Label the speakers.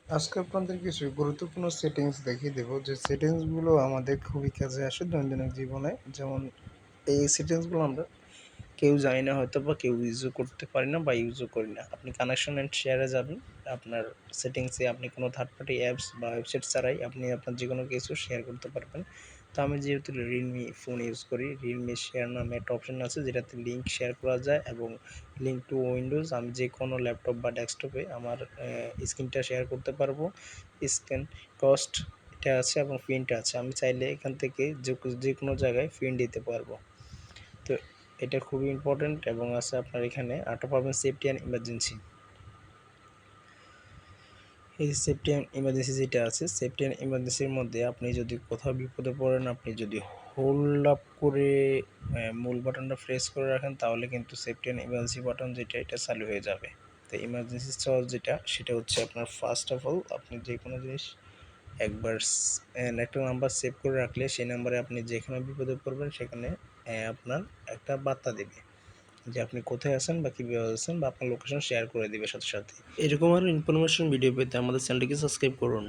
Speaker 1: আজকে আপনাদের কিছু গুরুত্বপূর্ণ সেটিংস দেখিয়ে দেব যে সেটিংসগুলো আমাদের খুবই কাজে আসে দৈনন্দিন জীবনে। যেমন এই সেটিংসগুলো আমরা কেউ জানি না হয়তো বা কেউ ইউজও করতে পারি না বা ইউজও করি না। আপনি কানেকশন অ্যান্ড শেয়ারে যাবেন। আপনার সেটিংসে আপনি কোনো থার্ড পার্টি অ্যাপস বা ওয়েবসাইট ছাড়াই আপনি আপনার যেকোনো কিছু শেয়ার করতে পারবেন। তো আমি যেহেতু রিয়েলমি ফোন ইউজ করি, রিয়েলমি শেয়ার নামে একটা অপশন আছে যেটাতে লিঙ্ক শেয়ার করা যায় এবং লিঙ্ক টু উইন্ডোজ আমি যে কোনো ল্যাপটপ বা ডেস্কটপে আমার স্ক্রিনটা শেয়ার করতে পারবো। স্ক্যান কস্ট এটা আছে এবং প্রিন্ট আছে। আমি চাইলে এখান থেকে যে কোনো জায়গায় প্রিন্ট দিতে পারবো। তো এটা খুবই ইম্পর্ট্যান্ট এবং আছে আপনার এখানে আরেকটা পাবেন সেফটি অ্যান্ড ইমার্জেন্সি। এই সেফটি অ্যান্ড ইমার্জেন্সি যেটা আছে, সেফটি অ্যান্ড ইমার্জেন্সির মধ্যে আপনি যদি কোথাও বিপদে পড়েন, আপনি যদি হোল্ড আপ করে মূল বাটনটা প্রেস করে রাখেন তাহলে কিন্তু সেফটি অ্যান্ড ইমার্জেন্সি বাটন যেটা এটা চালু হয়ে যাবে। তো ইমার্জেন্সি সলভ যেটা সেটা হচ্ছে আপনার ফার্স্ট অফ অল আপনি যে কোনো জিনিস একবার একটা নাম্বার সেভ করে রাখলে সেই নাম্বারে আপনি যেখানে বিপদে পড়বেন সেখানে আপনার একটা বার্তা দেবে যে আপনি কোথায় আছেন বা কীভাবে আছেন বা আপনার লোকেশন শেয়ার করে দিবে সাথে সাথে। এরকম আরও ইনফরমেশন ভিডিও পেতে আমাদের চ্যানেলটিকে সাবস্ক্রাইব করুন।